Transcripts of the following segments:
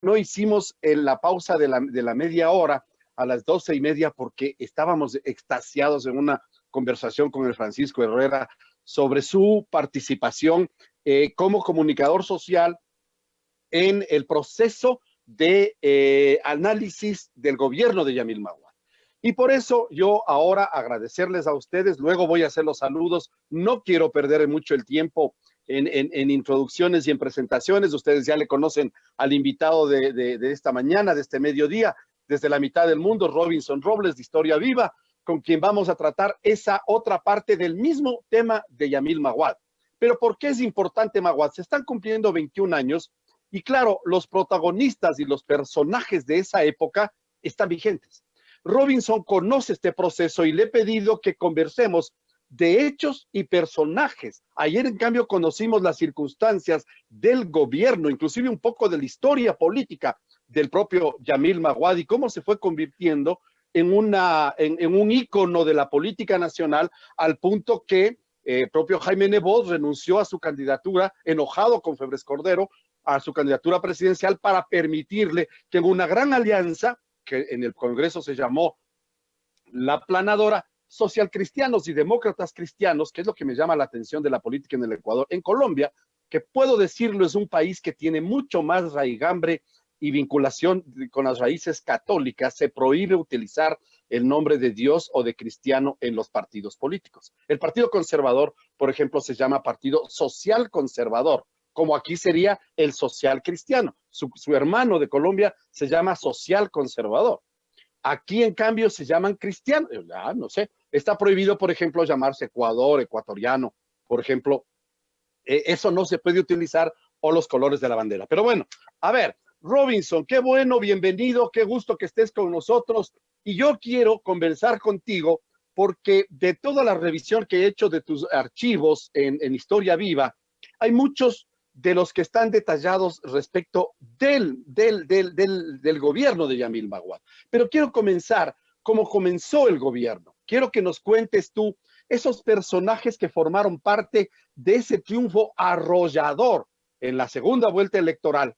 no hicimos la pausa de la media hora a las 12:30 porque estábamos extasiados en una conversación con el Francisco Herrera sobre su participación como comunicador social en el proceso de análisis del gobierno de Yamil Maguad. Y por eso yo ahora agradecerles a ustedes, luego voy a hacer los saludos, no quiero perder mucho el tiempo en introducciones y en presentaciones, ustedes ya le conocen al invitado de esta mañana, de este mediodía, desde la mitad del mundo, Robinson Robles de Historia Viva, con quien vamos a tratar esa otra parte del mismo tema de Yamil Maguad. Pero ¿por qué es importante Maguad? Se están cumpliendo 21 años y claro, los protagonistas y los personajes de esa época están vigentes. Robinson conoce este proceso y le he pedido que conversemos de hechos y personajes. Ayer, en cambio, conocimos las circunstancias del gobierno, inclusive un poco de la historia política del propio Yamil Maguad y cómo se fue convirtiendo en un ícono de la política nacional al punto que propio Jaime Nebot renunció a su candidatura, enojado con Febres Cordero, a su candidatura presidencial para permitirle que en una gran alianza, que en el Congreso se llamó la Planadora, socialcristianos y demócratas cristianos, que es lo que me llama la atención de la política en el Ecuador, en Colombia, que puedo decirlo es un país que tiene mucho más raigambre y vinculación con las raíces católicas, se prohíbe utilizar el nombre de Dios o de cristiano en los partidos políticos. El Partido Conservador, por ejemplo, se llama Partido Social Conservador, como aquí sería el social cristiano. Su hermano de Colombia se llama social conservador. Aquí, en cambio, se llaman cristianos. No sé, está prohibido, por ejemplo, llamarse Ecuador, ecuatoriano, por ejemplo. Eso no se puede utilizar o los colores de la bandera. Pero bueno, a ver, Robinson, qué bueno, bienvenido, qué gusto que estés con nosotros. Y yo quiero conversar contigo porque de toda la revisión que he hecho de tus archivos en Historia Viva, hay muchos de los que están detallados respecto del gobierno de Yamil Maguad. Pero quiero comenzar cómo comenzó el gobierno. Quiero que nos cuentes tú esos personajes que formaron parte de ese triunfo arrollador en la segunda vuelta electoral,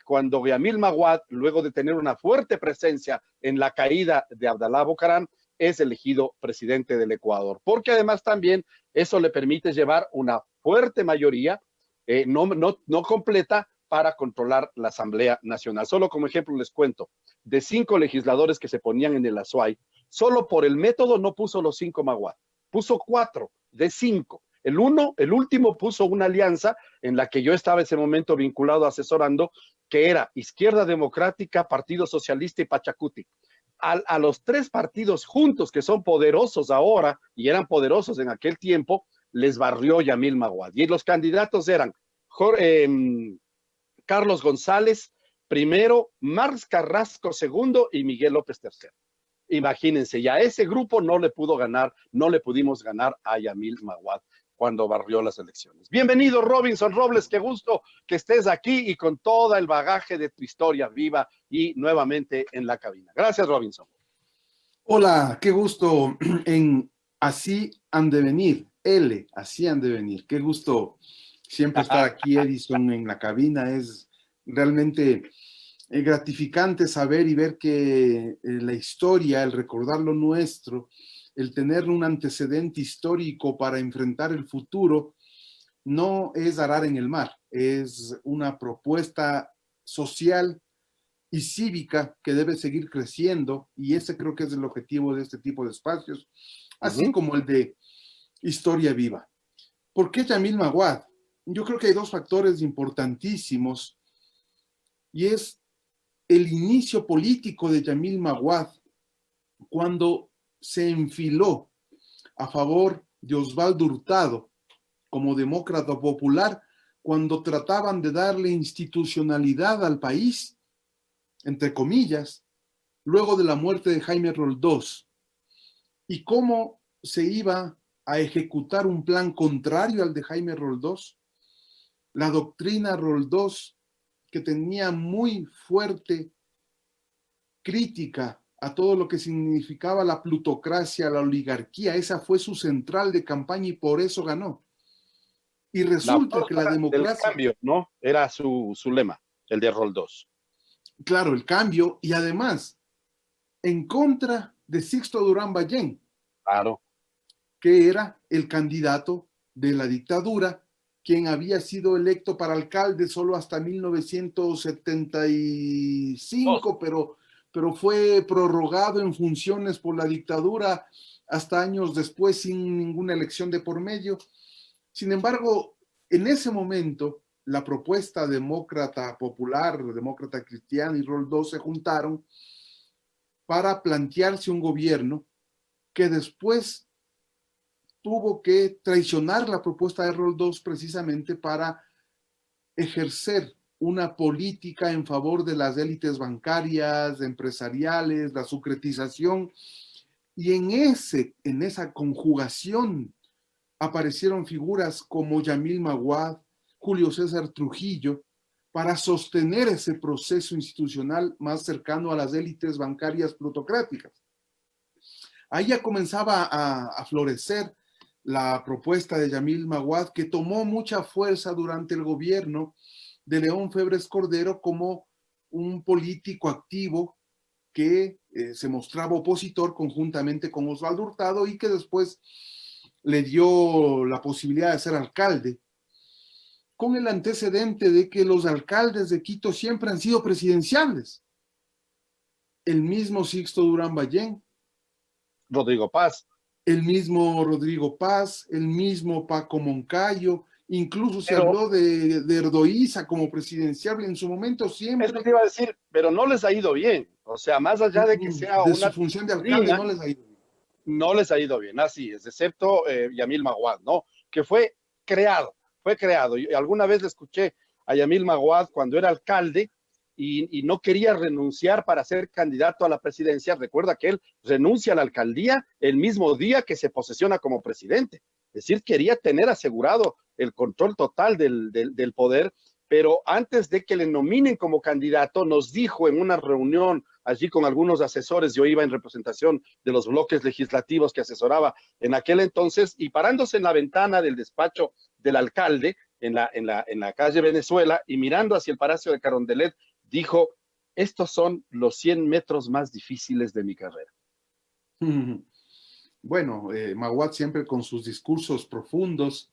cuando Yamil Maguad, luego de tener una fuerte presencia en la caída de Abdalá Bucaram, es elegido presidente del Ecuador, porque además también eso le permite llevar una fuerte mayoría, no completa, para controlar la Asamblea Nacional. Solo como ejemplo les cuento, de 5 legisladores que se ponían en el Azuay, solo por el método no puso los 5 Maguad, puso 4 de 5. El último puso una alianza en la que yo estaba en ese momento vinculado, asesorando, que era Izquierda Democrática, Partido Socialista y Pachacuti. A los 3 partidos juntos, que son poderosos ahora y eran poderosos en aquel tiempo, les barrió Yamil Maguad. Y los candidatos eran Carlos González primero, Marx Carrasco segundo y Miguel López tercero. Imagínense, ya ese grupo no le pudimos ganar a Yamil Maguad cuando barrió las elecciones. Bienvenido, Robinson Robles, qué gusto que estés aquí y con todo el bagaje de tu historia viva y nuevamente en la cabina. Gracias, Robinson. Hola, qué gusto en Así han de venir, así han de venir. Qué gusto siempre estar aquí, Edison, en la cabina. Es realmente gratificante saber y ver que la historia, el recordar lo nuestro, el tener un antecedente histórico para enfrentar el futuro, no es arar en el mar, es una propuesta social y cívica que debe seguir creciendo, y ese creo que es el objetivo de este tipo de espacios, así como el de Historia Viva. ¿Por qué Yamil Maguad? Yo creo que hay 2 factores importantísimos, y es el inicio político de Yamil Maguad cuando se enfiló a favor de Osvaldo Hurtado como demócrata popular, cuando trataban de darle institucionalidad al país, entre comillas, luego de la muerte de Jaime Roldós, y cómo se iba a ejecutar un plan contrario al de Jaime Roldós, la doctrina Roldós, que tenía muy fuerte crítica a todo lo que significaba la plutocracia, la oligarquía. Esa fue su central de campaña y por eso ganó. Y resulta que la democracia... del cambio, ¿no? Era su lema, el de Roldós. claro, el cambio, y además en contra de Sixto Durán Ballén, Claro. que era el candidato de la dictadura, quien había sido electo para alcalde solo hasta 1975, pero fue prorrogado en funciones por la dictadura hasta años después sin ninguna elección de por medio. Sin embargo, en ese momento, la propuesta demócrata popular, demócrata cristiana y Roldós se juntaron para plantearse un gobierno que después tuvo que traicionar la propuesta de Roldós precisamente para ejercer una política en favor de las élites bancarias, empresariales, la sucretización, y en esa conjugación aparecieron figuras como Yamil Maguad, Julio César Trujillo, para sostener ese proceso institucional más cercano a las élites bancarias plutocráticas. Ahí ya comenzaba a florecer la propuesta de Yamil Maguad, que tomó mucha fuerza durante el gobierno de León Febres Cordero como un político activo que se mostraba opositor conjuntamente con Osvaldo Hurtado y que después le dio la posibilidad de ser alcalde, con el antecedente de que los alcaldes de Quito siempre han sido presidenciales. El mismo Sixto Durán Ballén, Rodrigo Paz. el mismo Rodrigo Paz, el mismo Paco Moncayo, incluso se Pero habló de Erdoíza como presidenciable en su momento eso siempre, te iba a decir, pero no les ha ido bien. O sea, más allá de que sea de una su función de alcalde disciplina, no les ha ido bien. no les ha ido bien, así es, excepto Yamil Maguad, ¿no? Que fue creado. Y alguna vez le escuché a Yamil Maguad cuando era alcalde y no quería renunciar para ser candidato a la presidencia. Recuerda que él renuncia a la alcaldía el mismo día que se posesiona como presidente. Es decir, quería tener asegurado el control total del poder, pero antes de que le nominen como candidato, nos dijo en una reunión allí con algunos asesores, yo iba en representación de los bloques legislativos que asesoraba en aquel entonces, y parándose en la ventana del despacho del alcalde, en la calle Venezuela, y mirando hacia el Palacio de Carondelet, dijo, estos son los 100 metros más difíciles de mi carrera. Bueno, Maguad siempre con sus discursos profundos,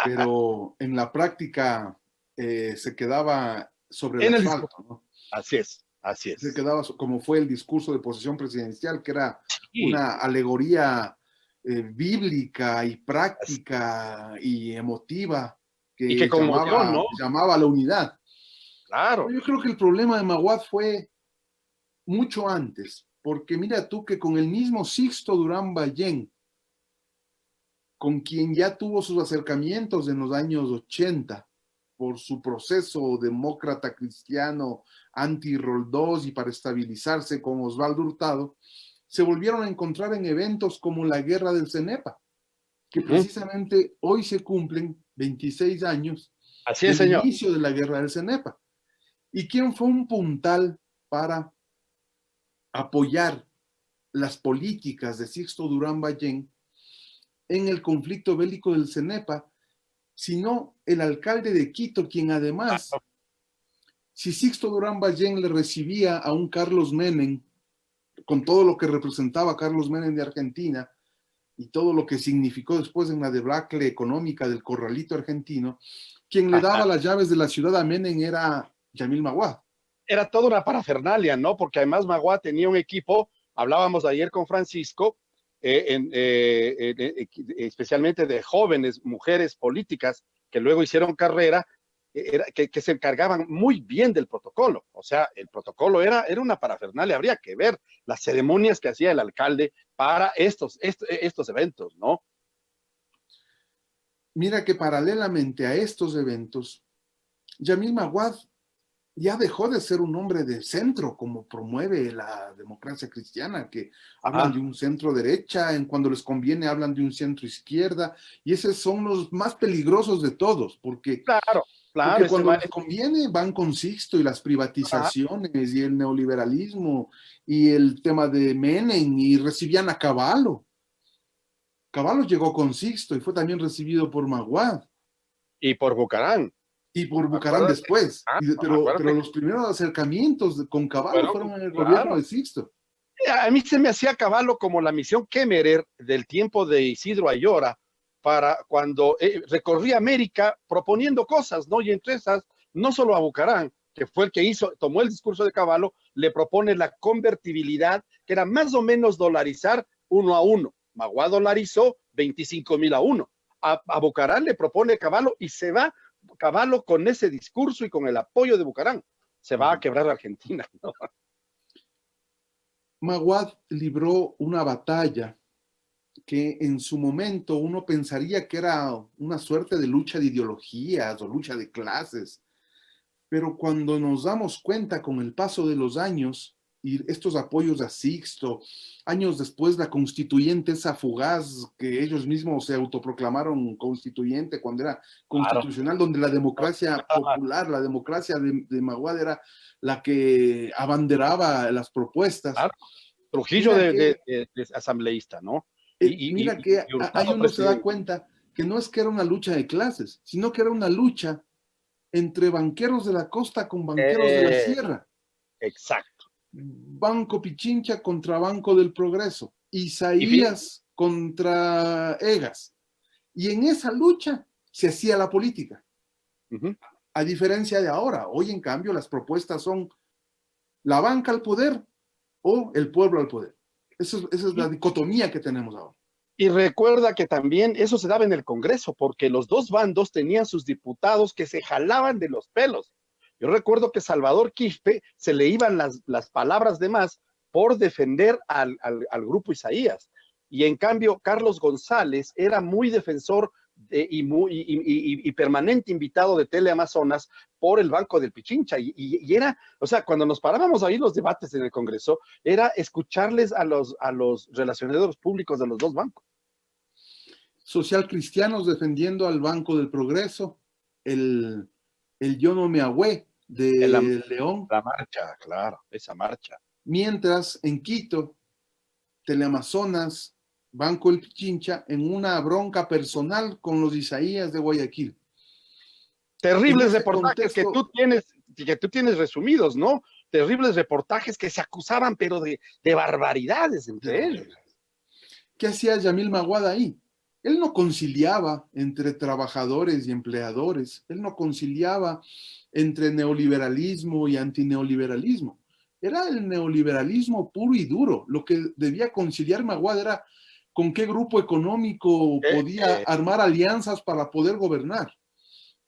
pero en la práctica se quedaba sobre el En el discurso. asfalto, ¿no? Así es, así Se es. quedaba como fue el discurso de posesión presidencial, que era Y, una alegoría bíblica y práctica y emotiva y que que conmovió, ¿no? llamaba a la unidad. Claro. Pero yo creo que el problema de Maguad fue mucho antes, porque mira tú que con el mismo Sixto Durán Ballén, con quien ya tuvo sus acercamientos en los años 80 por su proceso demócrata cristiano anti-Roldós y para estabilizarse con Osvaldo Hurtado, se volvieron a encontrar en eventos como la Guerra del Cenepa, que precisamente hoy se cumplen 26 años Así es, del señor. inicio de la Guerra del Cenepa. ¿Y quién fue un puntal para apoyar las políticas de Sixto Durán Ballén en el conflicto bélico del Cenepa, sino el alcalde de Quito, quien además, si Sixto Durán Ballén le recibía a un Carlos Menem, con todo lo que representaba Carlos Menem de Argentina y todo lo que significó después en la debacle económica del corralito argentino, quien le daba las llaves de la ciudad a Menem era Yamil Maguad. Era toda una parafernalia, ¿no? Porque además Magua tenía un equipo, hablábamos ayer con Francisco, especialmente de jóvenes, mujeres políticas que luego hicieron carrera, que se encargaban muy bien del protocolo. O sea, el protocolo era una parafernalia. Habría que ver las ceremonias que hacía el alcalde para estos eventos, ¿no? Mira que paralelamente a estos eventos, Yamil Maguad ya dejó de ser un hombre de centro, como promueve la democracia cristiana, que hablan de Ajá. un centro derecha, en cuando les conviene hablan de un centro izquierda, y esos son los más peligrosos de todos, Claro, claro, porque ese cuando man, les conviene van con Sixto y las ajá, privatizaciones y el neoliberalismo y el tema de Menem y recibían a Cavallo. Cavallo llegó con Sixto y fue también recibido por Maguad. y por Bucarán. y por Bucaram Acuérdate. después. Pero Acuérdate. los primeros acercamientos con Caballo Bueno, fueron en el gobierno claro. de Sixto. A mí se me hacía Caballo como la misión Kemmerer del tiempo de Isidro Ayora, para cuando recorría América proponiendo cosas, ¿no? Y entre esas, no solo a Bucarán, que fue el que tomó el discurso de Caballo, le propone la convertibilidad, que era más o menos dolarizar 1 a 1. Magua dolarizó 25.000 a 1. A Bucarán le propone Caballo y se va Caballo con ese discurso y con el apoyo de Bucarán. Se va a quebrar Argentina, ¿no? Maguad libró una batalla que en su momento uno pensaría que era una suerte de lucha de ideologías o lucha de clases, pero cuando nos damos cuenta con el paso de los años y estos apoyos a Sixto, años después la constituyente esa fugaz que ellos mismos se autoproclamaron constituyente cuando era Claro. constitucional, donde la democracia popular, la democracia de Maguad era la que abanderaba las propuestas. Claro. Trujillo Mira de asambleísta, ¿no? mira que Y ahí Hurtado uno se da presidente. cuenta que no es que era una lucha de clases, sino que era una lucha entre banqueros de la costa con banqueros de la Eh, sierra. exacto. Banco Pichincha contra Banco del Progreso, Y fin, Isaías contra Egas. Y en esa lucha se hacía la política. uh-huh. A diferencia de ahora, hoy en cambio las propuestas son la banca al poder o el pueblo al poder. Esa es la dicotomía que tenemos ahora. Y recuerda que también eso se daba en el Congreso, porque los dos bandos tenían sus diputados que se jalaban de los pelos. Yo recuerdo que Salvador Quispe se le iban las palabras de más por defender al grupo Isaías. Y en cambio, Carlos González era muy defensor y permanente invitado de Teleamazonas por el Banco del Pichincha. Y era, o sea, cuando nos parábamos ahí los debates en el Congreso, era escucharles a los relacionadores públicos de los dos bancos. Social cristianos defendiendo al Banco del Progreso, el Yo no me agüé La, de León, la marcha, claro, esa marcha. mientras en Quito, Teleamazonas, Banco El Pichincha, en una bronca personal con los Isaías de Guayaquil. En Terribles ese reportajes contexto, que tú tienes resumidos, ¿no? Terribles reportajes que se acusaban, pero de barbaridades entre ellos. ¿qué hacía Yamil Maguad ahí? Él no conciliaba entre trabajadores y empleadores, él no conciliaba entre neoliberalismo y antineoliberalismo. Era el neoliberalismo puro y duro. Lo que debía conciliar Maguad era con qué grupo económico podía armar alianzas para poder gobernar.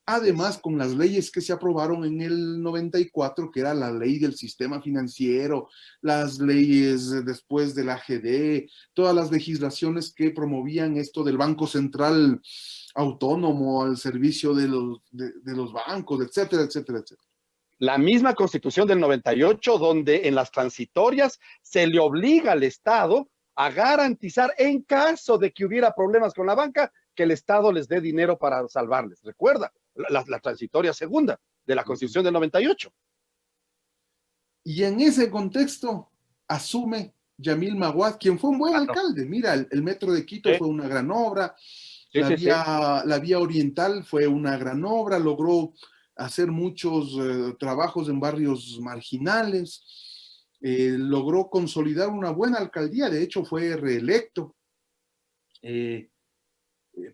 Así Además, es. con las leyes que se aprobaron en el 94, que era la ley del sistema financiero, las leyes después de la AGD, todas las legislaciones que promovían esto del Banco Central autónomo al servicio de los bancos, etcétera, etcétera, etcétera. La misma Constitución del 98, donde en las transitorias se le obliga al Estado a garantizar, en caso de que hubiera problemas con la banca, que el Estado les dé dinero para salvarles. Recuerda, la transitoria segunda de la Constitución del 98. Y en ese contexto asume Yamil Maguad, quien fue un buen Claro. alcalde. Mira, el metro de Quito Sí, fue una gran obra, sí, sí, sí. la vía oriental fue una gran obra, logró hacer muchos trabajos en barrios marginales, logró consolidar una buena alcaldía, de hecho fue reelecto, eh,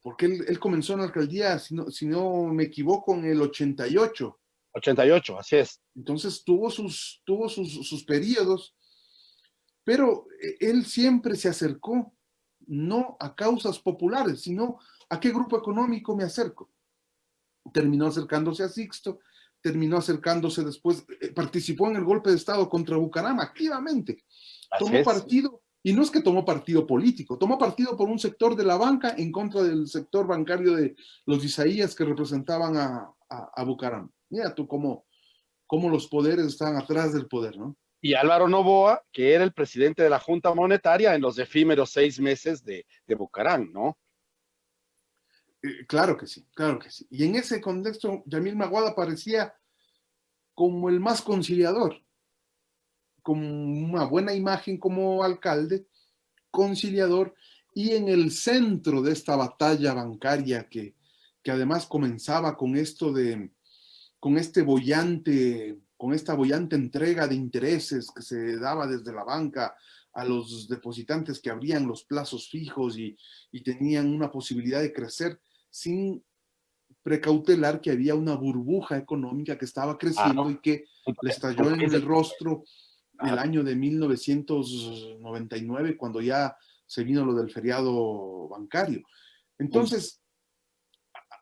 porque él comenzó en la alcaldía, si no me equivoco, en el 88. 88, así es. Entonces sus periodos, pero él siempre se acercó no a causas populares, sino a qué grupo económico me acerco. Terminó acercándose a Sixto, terminó acercándose después, participó en el golpe de Estado contra Bucaram activamente, Así tomó es. partido, y no es que tomó partido político, tomó partido por un sector de la banca en contra del sector bancario de los Isaías que representaban a Bucaram. Mira tú cómo los poderes están atrás del poder, ¿no? Y Álvaro Noboa, que era el presidente de la Junta Monetaria en los efímeros 6 meses de Bucarán, ¿no? Claro que sí, claro que sí. Y en ese contexto, Yamil Maguad aparecía como el más conciliador, con una buena imagen como alcalde, conciliador, y en el centro de esta batalla bancaria que además comenzaba con esto con esta boyante entrega de intereses que se daba desde la banca a los depositantes que abrían los plazos fijos y tenían una posibilidad de crecer sin precautelar que había una burbuja económica que estaba creciendo Claro, y que un, le un estalló en país de... el rostro el Claro. año de 1999, cuando ya se vino lo del feriado bancario. Mm. Entonces,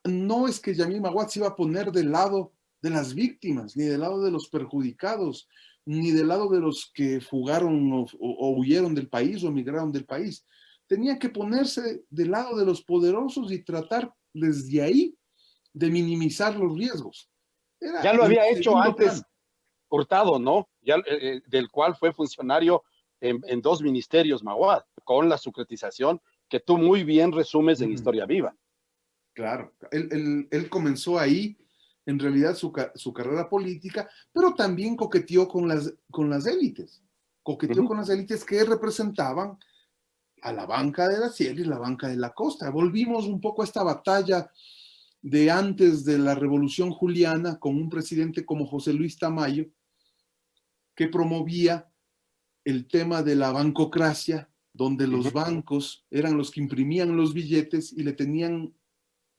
no es que Yamil Maguad se iba a poner del lado de las víctimas, ni del lado de los perjudicados, ni del lado de los que fugaron o huyeron del país o migraron del país. Tenía que ponerse del lado de los poderosos y tratar desde ahí de minimizar los riesgos. Ya Era lo en había hecho segundo plano. antes Hurtado, ¿no? Ya, del cual fue funcionario en dos ministerios, Maguad, con la sucretización que tú muy bien resumes en Ujú. Historia Viva. Claro, él comenzó ahí, en realidad, su carrera política, pero también coqueteó con las élites. Coqueteó Ujú. con las élites que representaban a la banca de la sierra y la banca de la costa. Volvimos un poco a esta batalla de antes de la Revolución Juliana con un presidente como José Luis Tamayo, que promovía el tema de la bancocracia, donde Ujú. los bancos eran los que imprimían los billetes y le tenían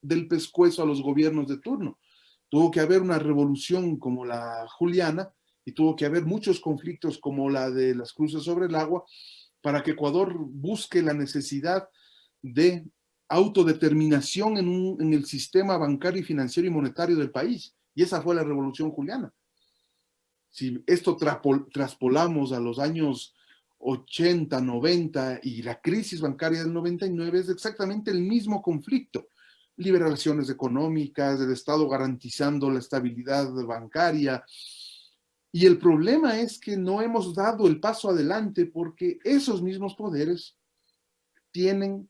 del pescuezo a los gobiernos de turno. Tuvo que haber una revolución como la Juliana y tuvo que haber muchos conflictos como la de las cruces sobre el agua para que Ecuador busque la necesidad de autodeterminación en el sistema bancario y financiero y monetario del país. Y esa fue la revolución juliana. Si esto traspolamos a los años 80, 90 y la crisis bancaria del 99, es exactamente el mismo conflicto. Liberaciones económicas, el Estado garantizando la estabilidad bancaria. Y el problema es que no hemos dado el paso adelante porque esos mismos poderes tienen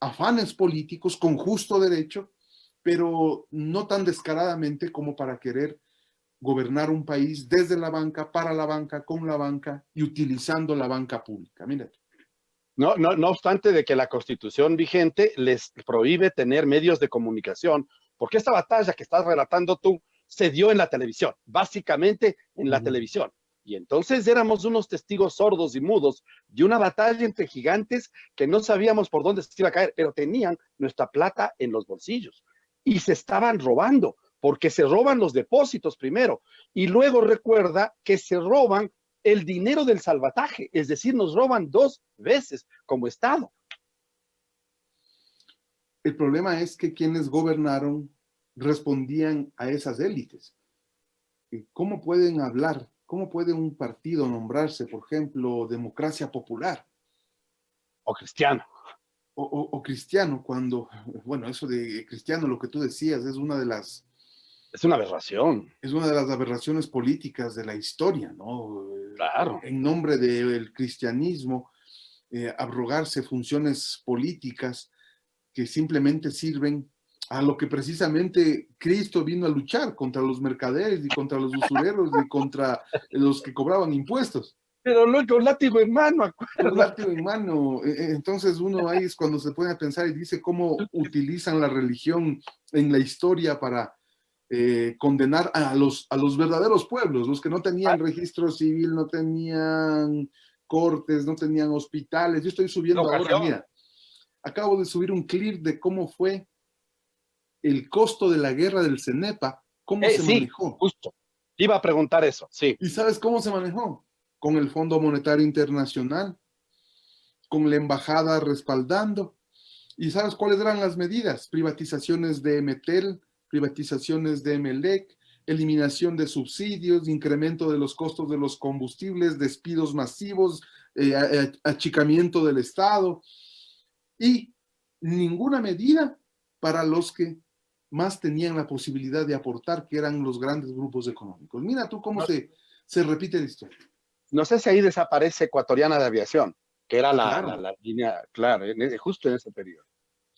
afanes políticos con justo derecho, pero no tan descaradamente como para querer gobernar un país desde la banca, para la banca, con la banca y utilizando la banca pública. Mira. No, no, no obstante de que la constitución vigente les prohíbe tener medios de comunicación, porque esta batalla que estás relatando tú se dio en la televisión, básicamente en la televisión. Y entonces éramos unos testigos sordos y mudos de una batalla entre gigantes que no sabíamos por dónde se iba a caer, pero tenían nuestra plata en los bolsillos y se estaban robando, porque se roban los depósitos primero y luego recuerda que se roban el dinero del salvataje, es decir, nos roban dos veces como Estado. El problema es que quienes gobernaron respondían a esas élites. ¿Cómo pueden hablar? ¿Cómo puede un partido nombrarse, por ejemplo, Democracia Popular O cristiano. o cristiano cuando, bueno, eso de cristiano, lo que tú decías, Es una aberración. es una de las aberraciones políticas de la historia, ¿no? Claro. En nombre del cristianismo, abrogarse funciones políticas que simplemente sirven a lo que precisamente Cristo vino a luchar contra los mercaderes y contra los usureros y contra los que cobraban impuestos. Pero no con látigo en mano, Con acuérdate. látigo en mano. Entonces uno ahí es cuando se pone a pensar y dice cómo utilizan la religión en la historia para condenar a los verdaderos pueblos, los que no tenían registro civil, no tenían cortes, no tenían hospitales. Yo estoy subiendo ahora, Educación. mira, acabo de subir un clip de cómo fue el costo de la guerra del CENEPA, cómo se Sí, manejó. justo. Iba a preguntar eso, sí. ¿Y sabes cómo se manejó? Con el Fondo Monetario Internacional, con la embajada respaldando. ¿Y sabes cuáles eran las medidas? Privatizaciones de Metel, privatizaciones de Emelec, eliminación de subsidios, incremento de los costos de los combustibles, despidos masivos, achicamiento del Estado y ninguna medida para los que más tenían la posibilidad de aportar, que eran los grandes grupos económicos. Mira tú cómo No, se repite esto. no sé si ahí desaparece Ecuatoriana de Aviación, que era Claro, la línea, claro, justo en ese periodo.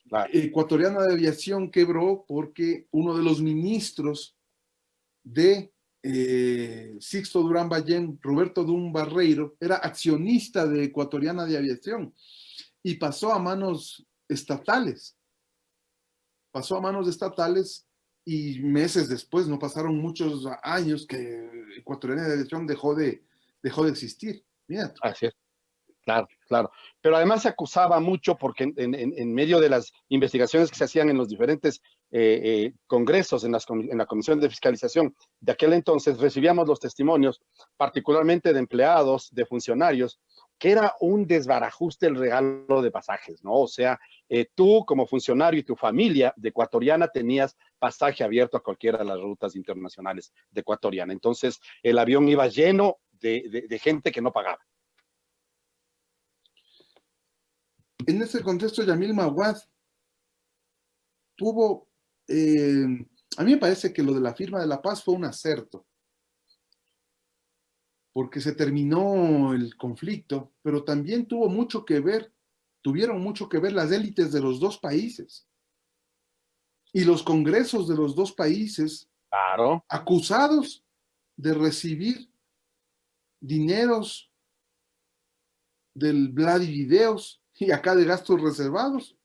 Claro. Ecuatoriana de Aviación quebró porque uno de los ministros de Sixto Durán Ballén, Roberto Dum Barreiro, era accionista de Ecuatoriana de Aviación y pasó a manos estatales y meses después, no pasaron muchos años, que Ecuatoriana de Aviación dejó de existir. Mira tú. Así es. Claro, claro. Pero además se acusaba mucho porque en medio de las investigaciones que se hacían en los diferentes congresos, en la Comisión de Fiscalización de aquel entonces, recibíamos los testimonios, particularmente de empleados, de funcionarios, que era un desbarajuste el regalo de pasajes, ¿no? O sea, tú como funcionario y tu familia de ecuatoriana tenías pasaje abierto a cualquiera de las rutas internacionales de ecuatoriana. Entonces, el avión iba lleno de gente que no pagaba. En ese contexto, Yamil Maguad tuvo, a mí me parece que lo de la firma de la paz fue un acerto, porque se terminó el conflicto, pero también tuvieron mucho que ver las élites de los dos países y los congresos de los dos países Claro. acusados de recibir dineros del Vladivideos y acá de gastos reservados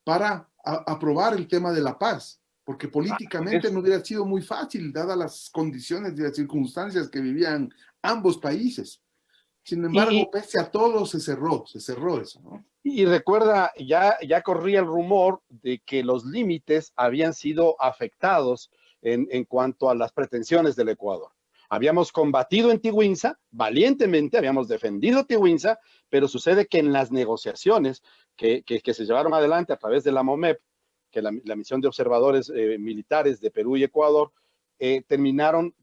para aprobar el tema de la paz, porque políticamente no hubiera sido muy fácil, dadas las condiciones y las circunstancias que vivían ambos países. Sin embargo, pese a todo, se cerró eso, ¿no? Y recuerda, ya corría el rumor de que los límites habían sido afectados en cuanto a las pretensiones del Ecuador. Habíamos combatido en Tiwinsa, valientemente, habíamos defendido Tiwinsa, pero sucede que en las negociaciones que se llevaron adelante a través de la MOMEP, que la misión de observadores militares de Perú y Ecuador, terminaron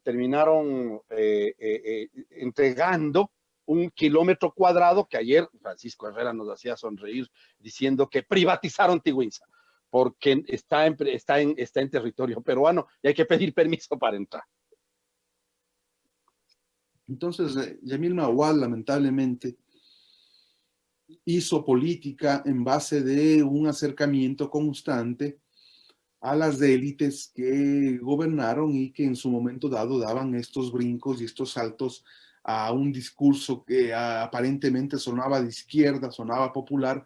entregando 1 kilómetro cuadrado que ayer Francisco Herrera nos hacía sonreír diciendo que privatizaron Tiwinsa porque está en territorio peruano y hay que pedir permiso para entrar. Entonces, Yamil Maguad, lamentablemente, hizo política en base de un acercamiento constante a las élites que gobernaron y que en su momento dado daban estos brincos y estos saltos a un discurso que aparentemente sonaba de izquierda, sonaba popular,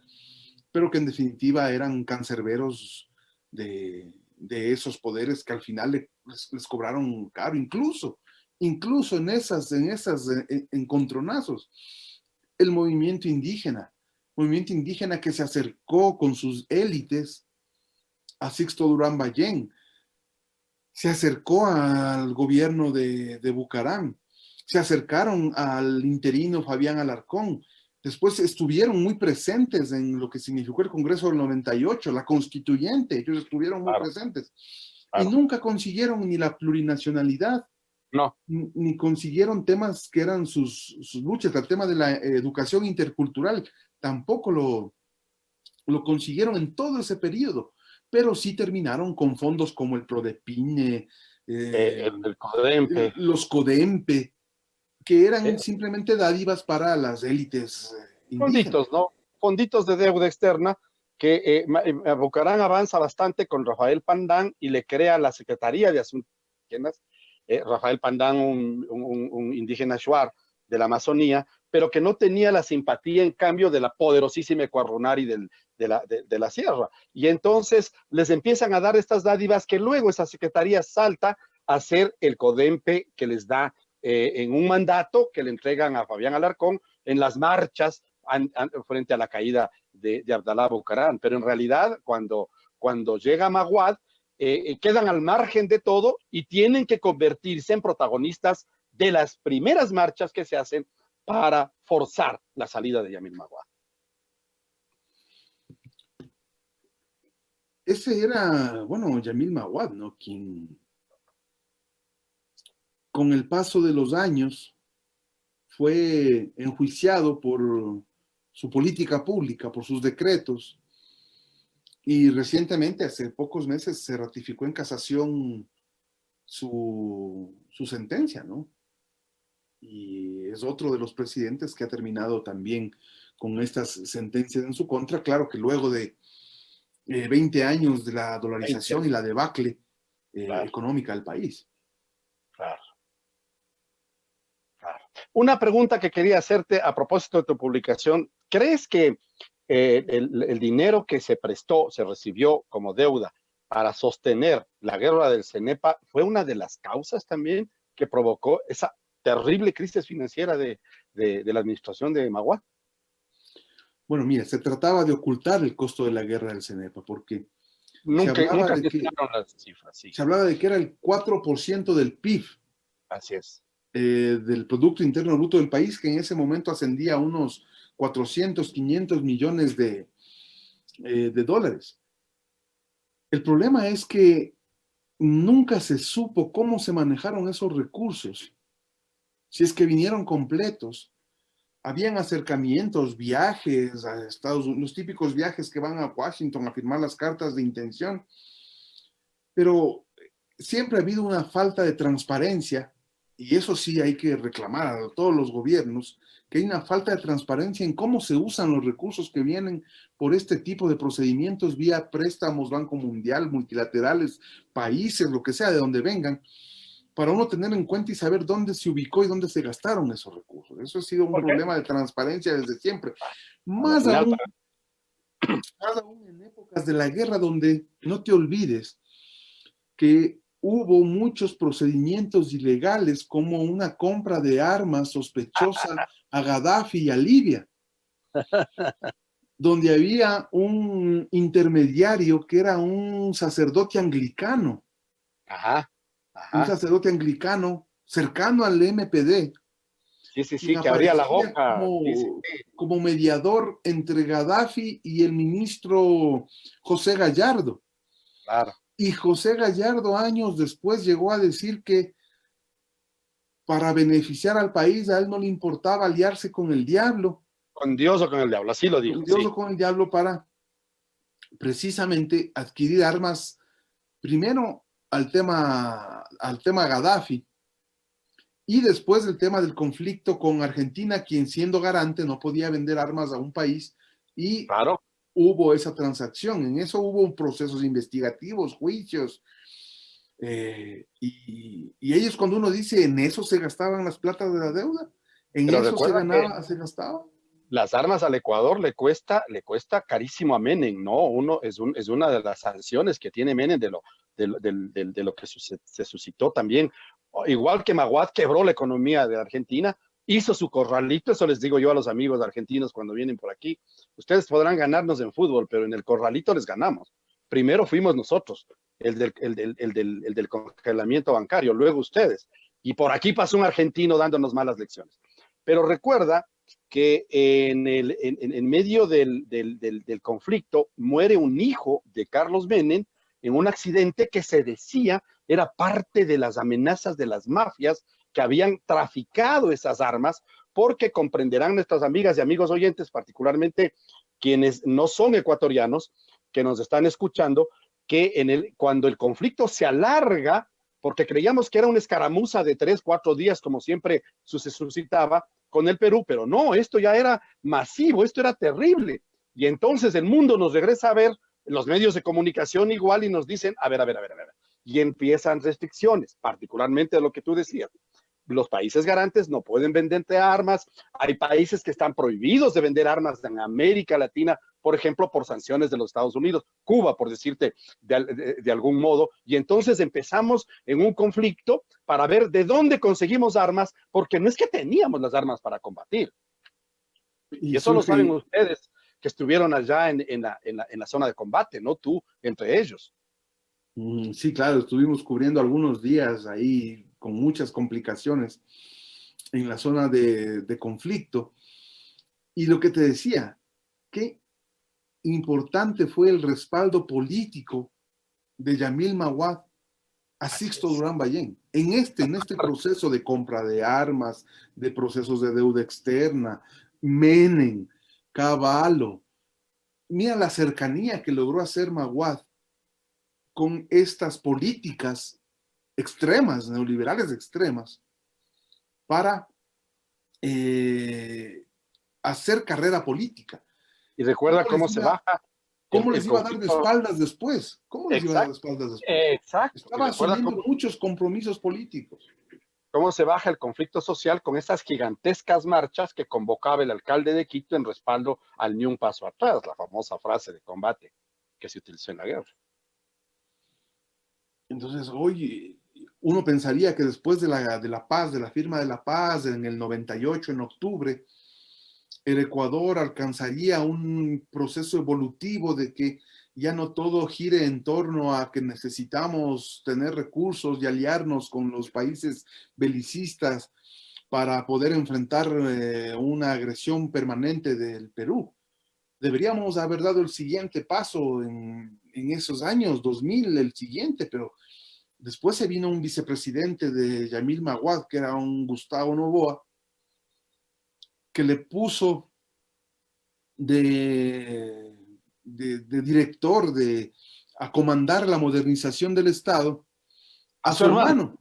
pero que en definitiva eran cancerberos de esos poderes que al final les cobraron caro, incluso en esas encontronazos. El movimiento indígena que se acercó con sus élites a Sixto Durán Ballén, se acercó al gobierno de Bucaram, se acercaron al interino Fabián Alarcón, después estuvieron muy presentes en lo que significó el Congreso del 98, la constituyente, ellos estuvieron muy presentes, y nunca consiguieron ni la plurinacionalidad, no, ni consiguieron temas que eran sus luchas, el tema de la educación intercultural, tampoco lo consiguieron en todo ese periodo, pero sí terminaron con fondos como el Prodepine, el CODEMPE, los CODEMPE, que eran simplemente dádivas para las élites indígenas. fonditos, ¿no? Fonditos de deuda externa que Bucarán avanza bastante con Rafael Pandán y le crea la Secretaría de Asuntos Indígenas. Rafael Pandán, un indígena shuar de la Amazonía, pero que no tenía la simpatía, en cambio, de la poderosísima Ecuarronari de la Sierra. Y entonces les empiezan a dar estas dádivas que luego esa secretaría salta a ser el CODEMPE que les da en un mandato que le entregan a Fabián Alarcón en las marchas frente a la caída de Abdalá Bucarán. Pero en realidad, cuando llega Maguad, quedan al margen de todo y tienen que convertirse en protagonistas de las primeras marchas que se hacen para forzar la salida de Yamil Maguad. Ese era, bueno, Yamil Maguad, ¿no? Quien, con el paso de los años, fue enjuiciado por su política pública, por sus decretos, y recientemente, hace pocos meses, se ratificó en casación su sentencia, ¿no? Y es otro de los presidentes que ha terminado también con estas sentencias en su contra. Claro que luego de 20 años de la dolarización y la debacle económica del país. Claro. Una pregunta que quería hacerte a propósito de tu publicación. ¿Crees que el dinero que se prestó, se recibió como deuda para sostener la guerra del CENEPA fue una de las causas también que provocó esa terrible crisis financiera de la administración de Maguad. Bueno, mira, se trataba de ocultar el costo de la guerra del CENEPA, porque se Nunca, hablaba nunca de se que, dieron las cifras, sí, se hablaba de que era el 4% del PIB, así es. del Producto Interno Bruto del país, que en ese momento ascendía a unos 400, 500 millones de dólares. El problema es que nunca se supo cómo se manejaron esos recursos, si es que vinieron completos. Habían acercamientos, viajes a Estados Unidos, los típicos viajes que van a Washington a firmar las cartas de intención, pero siempre ha habido una falta de transparencia, y eso sí hay que reclamar a todos los gobiernos, que hay una falta de transparencia en cómo se usan los recursos que vienen por este tipo de procedimientos vía préstamos, Banco Mundial, multilaterales, países, lo que sea, de donde vengan, para uno tener en cuenta y saber dónde se ubicó y dónde se gastaron esos recursos. Eso ha sido un ¿Por qué? problema de transparencia desde siempre. A la Más final, aún, más aún en épocas de la guerra, donde no te olvides que hubo muchos procedimientos ilegales, como una compra de armas sospechosa a Gaddafi y a Libia, donde había un intermediario que era un sacerdote anglicano, ajá, un ajá, sacerdote anglicano cercano al MPD, sí, sí, quien sí, que abría la aparecía boca, sí, sí, sí, como mediador entre Gaddafi y el ministro José Gallardo. claro, Y José Gallardo años después llegó a decir que para beneficiar al país a él no le importaba aliarse con el diablo, con Dios o con el diablo, así lo con dijo, Dios sí, o con el diablo, para precisamente adquirir armas, primero al tema Gaddafi, y después el tema del conflicto con Argentina, quien siendo garante no podía vender armas a un país, y claro. hubo esa transacción. En eso hubo procesos investigativos, juicios, y ellos, cuando uno dice en eso se gastaban las platas de la deuda, en Pero eso se recuerda que ganaba, se gastaba. las armas al Ecuador le cuesta carísimo a Menem, ¿no? Es una de las sanciones que tiene Menem de lo que se suscitó también. Igual que Maguad quebró la economía de Argentina, hizo su corralito, eso les digo yo a los amigos argentinos cuando vienen por aquí. Ustedes podrán ganarnos en fútbol, pero en el corralito les ganamos. Primero fuimos nosotros, el del congelamiento bancario, luego ustedes. Y por aquí pasó un argentino dándonos malas lecciones. Pero recuerda que en medio del conflicto muere un hijo de Carlos Menem en un accidente que se decía era parte de las amenazas de las mafias que habían traficado esas armas, porque comprenderán nuestras amigas y amigos oyentes, particularmente quienes no son ecuatorianos, que nos están escuchando, que cuando el conflicto se alarga, porque creíamos que era una escaramuza de 3, 4 días, como siempre se suscitaba, con el Perú, pero no, esto ya era masivo, esto era terrible. Y entonces el mundo nos regresa a ver, los medios de comunicación igual, y nos dicen, a ver. Y empiezan restricciones, particularmente de lo que tú decías. Los países garantes no pueden venderte armas, hay países que están prohibidos de vender armas en América Latina, por ejemplo, por sanciones de los Estados Unidos, Cuba, por decirte de algún modo, y entonces empezamos en un conflicto para ver de dónde conseguimos armas, porque no es que teníamos las armas para combatir, y Y eso lo saben surge, ustedes que estuvieron allá en la zona de combate, ¿no? Tú, entre ellos. sí, claro, estuvimos cubriendo algunos días ahí con muchas complicaciones en la zona de conflicto. Y lo que te decía, qué importante fue el respaldo político de Yamil Maguad a Así Sixto es. Durán Ballén en este proceso de compra de armas, de procesos de deuda externa, Menem, Cavallo. Mira la cercanía que logró hacer Maguad con estas políticas extremas, neoliberales extremas, para hacer carrera política. Y ¿Cómo recuerda les cómo se iba, baja cómo el les iba a dar de conflicto. espaldas después? ¿Cómo les iba a dar de Exacto, espaldas después? exacto. Y Estaba recuerda asumiendo cómo muchos compromisos políticos. cómo se baja el conflicto social con esas gigantescas marchas que convocaba el alcalde de Quito en respaldo al ni un paso atrás, la famosa frase de combate que se utilizó en la guerra. Entonces, hoy uno pensaría que después de la paz, de la firma de la paz en el 98, en octubre, el Ecuador alcanzaría un proceso evolutivo de que ya no todo gire en torno a que necesitamos tener recursos y aliarnos con los países belicistas para poder enfrentar una agresión permanente del Perú. Deberíamos haber dado el siguiente paso en esos años, 2000, el siguiente, pero después se vino un vicepresidente de Yamil Maguad, que era un Gustavo Noboa, que le puso de director a comandar la modernización del Estado A a su su hermano. hermano.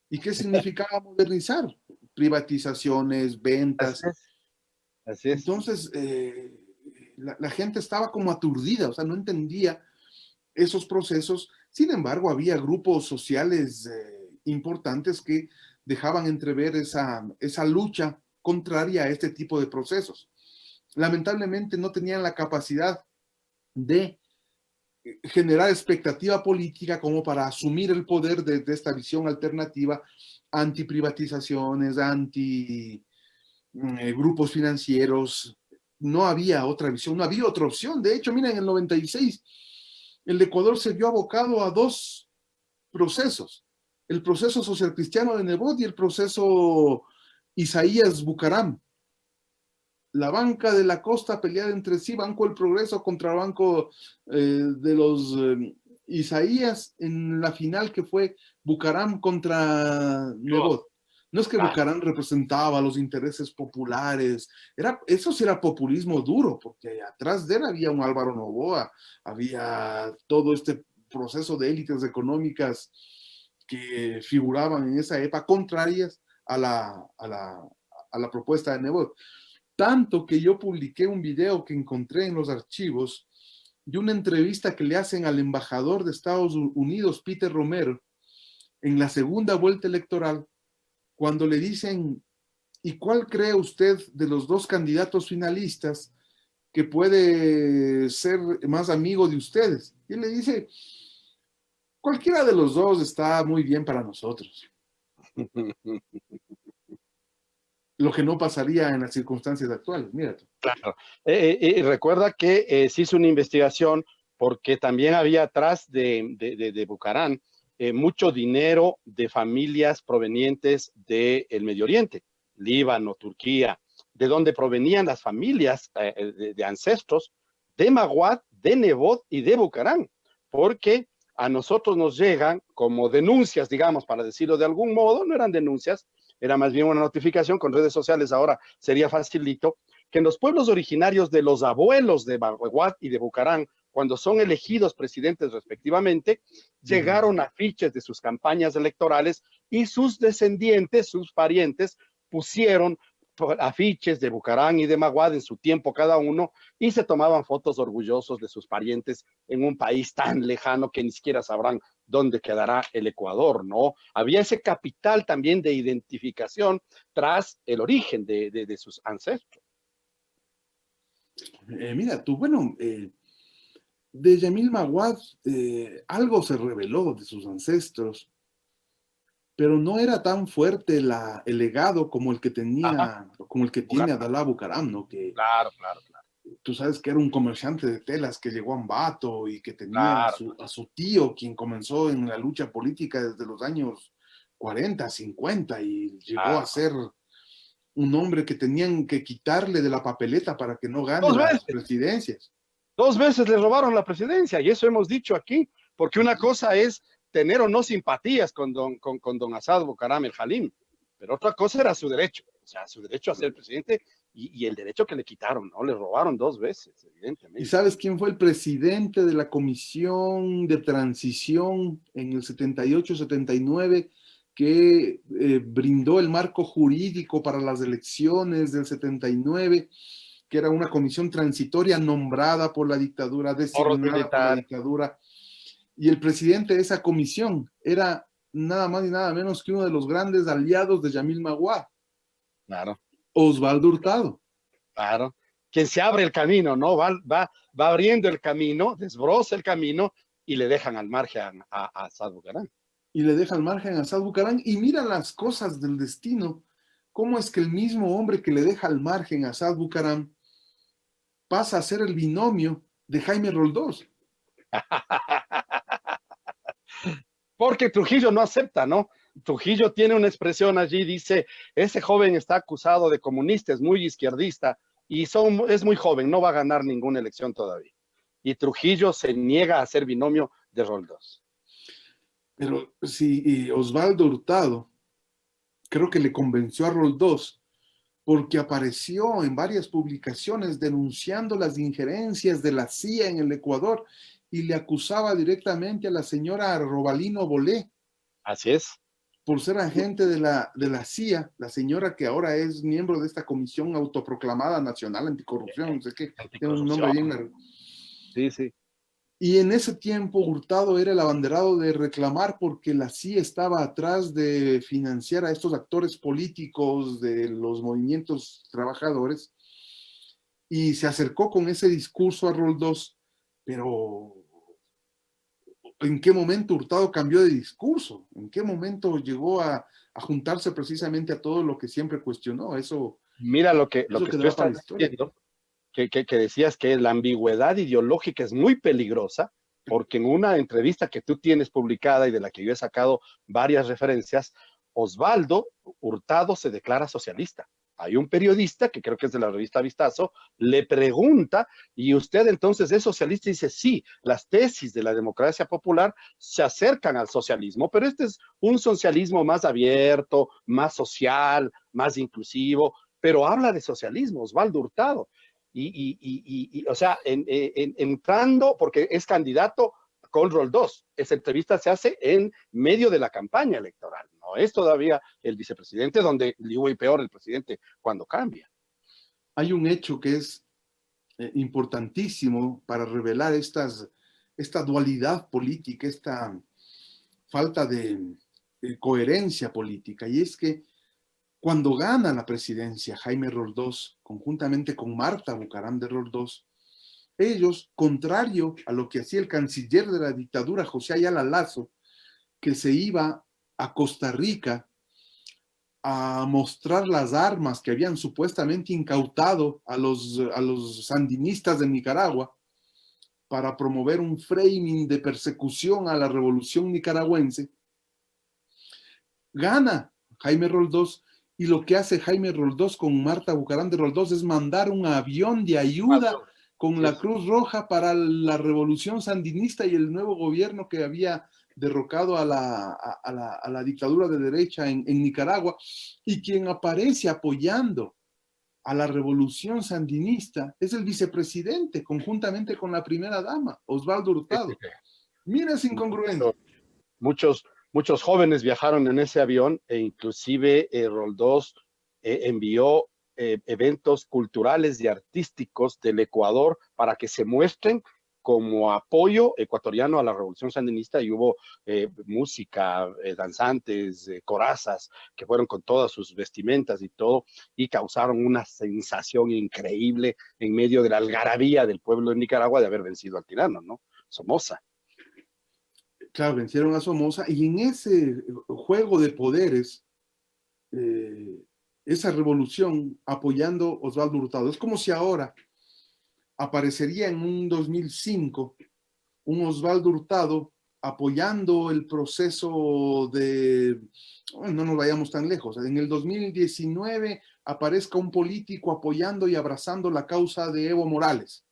¿Y qué significaba modernizar? Privatizaciones, Así ventas. es, así es. Entonces, la gente estaba como aturdida, o sea, no entendía esos procesos. Sin embargo, había grupos sociales importantes que dejaban entrever esa lucha contraria a este tipo de procesos. Lamentablemente no tenían la capacidad de generar expectativa política como para asumir el poder de esta visión alternativa anti-privatizaciones, anti-grupos financieros. No había otra visión, no había otra opción. De hecho, mira, en el 96 el Ecuador se vio abocado a dos procesos: el proceso social cristiano de Nebot y el proceso Isaías Bucaram. La banca de la costa peleada entre sí, Banco del Progreso contra el Banco de los Isaías, en la final que fue Bucaram contra Nebot. No es que Bucaram representaba los intereses populares, eso sí era populismo duro, porque atrás de él había un Álvaro Noboa, había todo este proceso de élites económicas que figuraban en esa época contrarias a la propuesta de Nebot. Tanto que yo publiqué un video que encontré en los archivos de una entrevista que le hacen al embajador de Estados Unidos, Peter Romero, en la segunda vuelta electoral, cuando le dicen: ¿y cuál cree usted de los dos candidatos finalistas que puede ser más amigo de ustedes? Y él le dice: cualquiera de los dos está muy bien para nosotros. Lo que no pasaría en las circunstancias actuales, mira tú. Claro. Recuerda que se hizo una investigación porque también había atrás de Bucarán mucho dinero de familias provenientes del Medio Oriente, Líbano, Turquía, de donde provenían las familias de ancestros de Maguad, de Nebot y de Bucarán, porque a nosotros nos llegan como denuncias, digamos, para decirlo de algún modo, no eran denuncias, era más bien una notificación. Con redes sociales ahora sería facilito, que en los pueblos originarios de los abuelos de Maguad y de Bucarán, cuando son elegidos presidentes respectivamente, llegaron afiches de sus campañas electorales y sus descendientes, sus parientes, pusieron afiches de Bucarán y de Maguad en su tiempo cada uno y se tomaban fotos orgullosos de sus parientes en un país tan lejano que ni siquiera sabrán dónde quedará el Ecuador, ¿no? Había ese capital también de identificación tras el origen de sus ancestros. Mira tú, bueno, de Yamil Maguad algo se reveló de sus ancestros, pero no era tan fuerte el legado como el que Ajá. tenía, como el que tiene Abdalá Bucaram, ¿no? Que Claro, claro, claro. tú sabes que era un comerciante de telas que llegó a Ambato y que tenía Claro. a su tío, quien comenzó en la lucha política desde los años 40, 50 y llegó a Claro. ser un hombre que tenían que quitarle de la papeleta para que no gane Dos las veces, presidencias. 2 veces le robaron la presidencia y eso hemos dicho aquí, porque una cosa es tener o no simpatías con don Asad Bucaram el Halim, pero otra cosa era su derecho, o sea, su derecho a ser presidente y el derecho que le quitaron, ¿no? Le robaron 2 veces, ¿Y evidentemente. sabes quién fue el presidente de la comisión de transición en el 78-79 que brindó el marco jurídico para las elecciones del 79, que era una comisión transitoria nombrada por la dictadura, Morros designada por la militares, dictadura? Y el presidente de esa comisión era nada más y nada menos que uno de los grandes aliados de Yamil Maguad, claro, Osvaldo Hurtado. claro. Quien se abre el camino, ¿no? Va abriendo el camino, desbroza el camino y le dejan al margen a Saad Bucaram. Y le deja al margen a Saad Bucaram. Y mira las cosas del destino. ¿Cómo es que el mismo hombre que le deja al margen a Saad Bucaram pasa a ser el binomio de Jaime Roldós? Porque Trujillo no acepta, ¿no? Trujillo tiene una expresión allí, dice, ese joven está acusado de comunista, es muy izquierdista y es muy joven, no va a ganar ninguna elección todavía. Y Trujillo se niega a ser binomio de Roldós. Pero si Osvaldo Hurtado creo que le convenció a Roldós porque apareció en varias publicaciones denunciando las injerencias de la CIA en el Ecuador y le acusaba directamente a la señora Robalino Bolé. Así es. Por ser agente de la CIA, la señora que ahora es miembro de esta comisión autoproclamada nacional anticorrupción, no sé qué, tiene un nombre bien largo. Sí, sí. Y en ese tiempo Hurtado era el abanderado de reclamar porque la CIA estaba atrás de financiar a estos actores políticos de los movimientos trabajadores y se acercó con ese discurso a Roldós, pero ¿en qué momento Hurtado cambió de discurso? ¿En qué momento llegó a juntarse precisamente a todo lo que siempre cuestionó? Eso, mira lo que tú estás diciendo, que decías que la ambigüedad ideológica es muy peligrosa, porque en una entrevista que tú tienes publicada y de la que yo he sacado varias referencias, Osvaldo Hurtado se declara socialista. Hay un periodista, que creo que es de la revista Vistazo, le pregunta, ¿y usted entonces es socialista? Y dice, sí, las tesis de la democracia popular se acercan al socialismo, pero este es un socialismo más abierto, más social, más inclusivo, pero habla de socialismo, Osvaldo Hurtado. O sea, entrando, porque es candidato con Roldós. Esa entrevista se hace en medio de la campaña electoral. No es todavía el vicepresidente, donde digo y peor el presidente cuando cambia. Hay un hecho que es importantísimo para revelar esta dualidad política, esta falta de coherencia política, y es que cuando gana la presidencia Jaime Roldós, conjuntamente con Marta Bucaram de Roldós, ellos, contrario a lo que hacía el canciller de la dictadura, José Ayala Lazo, que se iba a Costa Rica a mostrar las armas que habían supuestamente incautado a los sandinistas de Nicaragua para promover un framing de persecución a la revolución nicaragüense, gana Jaime Roldós. Y lo que hace Jaime Roldós con Marta Bucaram de Roldós es mandar un avión de ayuda con la Cruz Roja para la revolución sandinista y el nuevo gobierno que había derrocado a la dictadura de derecha en Nicaragua, y quien aparece apoyando a la revolución sandinista es el vicepresidente, conjuntamente con la primera dama, Osvaldo Hurtado. Mira esa incongruencia. Muchos jóvenes viajaron en ese avión e inclusive Roldós envió eventos culturales y artísticos del Ecuador para que se muestren como apoyo ecuatoriano a la revolución sandinista, y hubo música, danzantes, corazas, que fueron con todas sus vestimentas y todo, y causaron una sensación increíble en medio de la algarabía del pueblo de Nicaragua de haber vencido al tirano, ¿no? Somoza. Claro, vencieron a Somoza, y en ese juego de poderes, esa revolución apoyando a Osvaldo Hurtado, es como si ahora aparecería en un 2005 un Osvaldo Hurtado apoyando el proceso de, no nos vayamos tan lejos, en el 2019 aparezca un político apoyando y abrazando la causa de Evo Morales,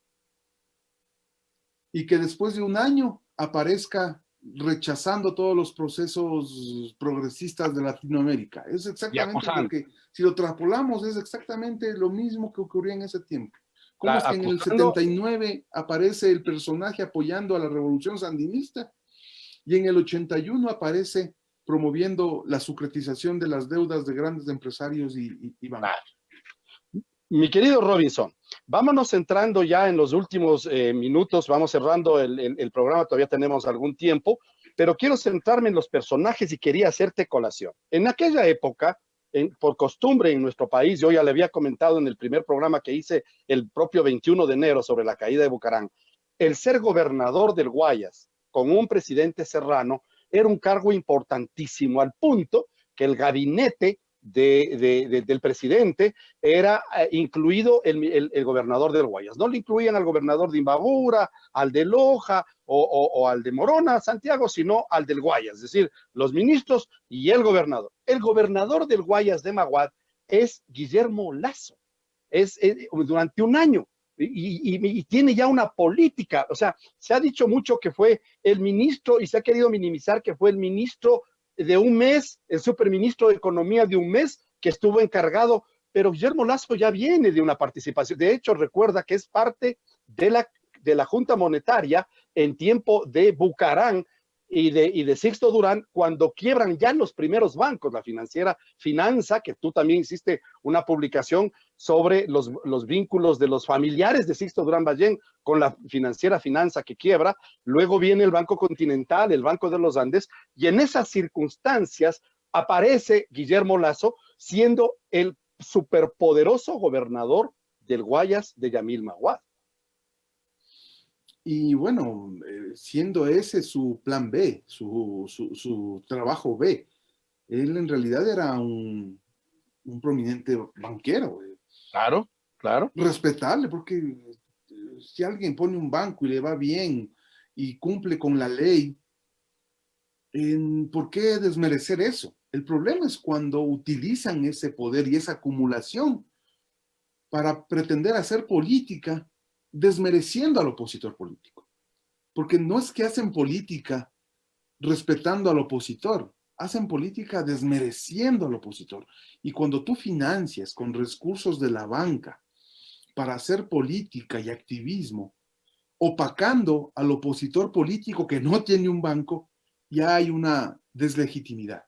y que después de un año aparezca rechazando todos los procesos progresistas de Latinoamérica. Es exactamente lo que, si lo trasladamos, es exactamente lo mismo que ocurrió en ese tiempo. ¿Cómo es que en el 79 aparece el personaje apoyando a la revolución sandinista y en el 81 aparece promoviendo la sucretización de las deudas de grandes empresarios y bancos? Mi querido Robinson, vámonos entrando ya en los últimos minutos, vamos cerrando el programa, todavía tenemos algún tiempo, pero quiero centrarme en los personajes y quería hacerte colación. En aquella época, por costumbre en nuestro país, yo ya le había comentado en el primer programa que hice el propio 21 de enero sobre la caída de Bucaram, el ser gobernador del Guayas, con un presidente serrano, era un cargo importantísimo, al punto que el gabinete del presidente era incluido el gobernador del Guayas. No le incluían al gobernador de Imbabura, al de Loja o al de Morona, Santiago, sino al del Guayas, es decir, los ministros y el gobernador. El gobernador del Guayas de Maguad es Guillermo Lasso, durante un año. Y tiene ya una política, o sea, se ha dicho mucho que fue el ministro y se ha querido minimizar que fue el ministro de un mes, el superministro de Economía de un mes que estuvo encargado, pero Guillermo Lasso ya viene de una participación. De hecho, recuerda que es parte de la Junta Monetaria en tiempo de Bucarán y de Sixto Durán, cuando quiebran ya los primeros bancos, la financiera Finanza, que tú también hiciste una publicación sobre los vínculos de los familiares de Sixto Durán Ballén con la financiera Finanza que quiebra, luego viene el Banco Continental, el Banco de los Andes, y en esas circunstancias aparece Guillermo Lasso siendo el superpoderoso gobernador del Guayas de Yamil Maguad. Y bueno, siendo ese su plan B, su trabajo B, él en realidad era un prominente banquero. Claro, claro. Respetable, porque si alguien pone un banco y le va bien y cumple con la ley, ¿por qué desmerecer eso? El problema es cuando utilizan ese poder y esa acumulación para pretender hacer política desmereciendo al opositor político. Porque no es que hacen política respetando al opositor, hacen política desmereciendo al opositor. Y cuando tú financias con recursos de la banca para hacer política y activismo, opacando al opositor político que no tiene un banco, ya hay una deslegitimidad.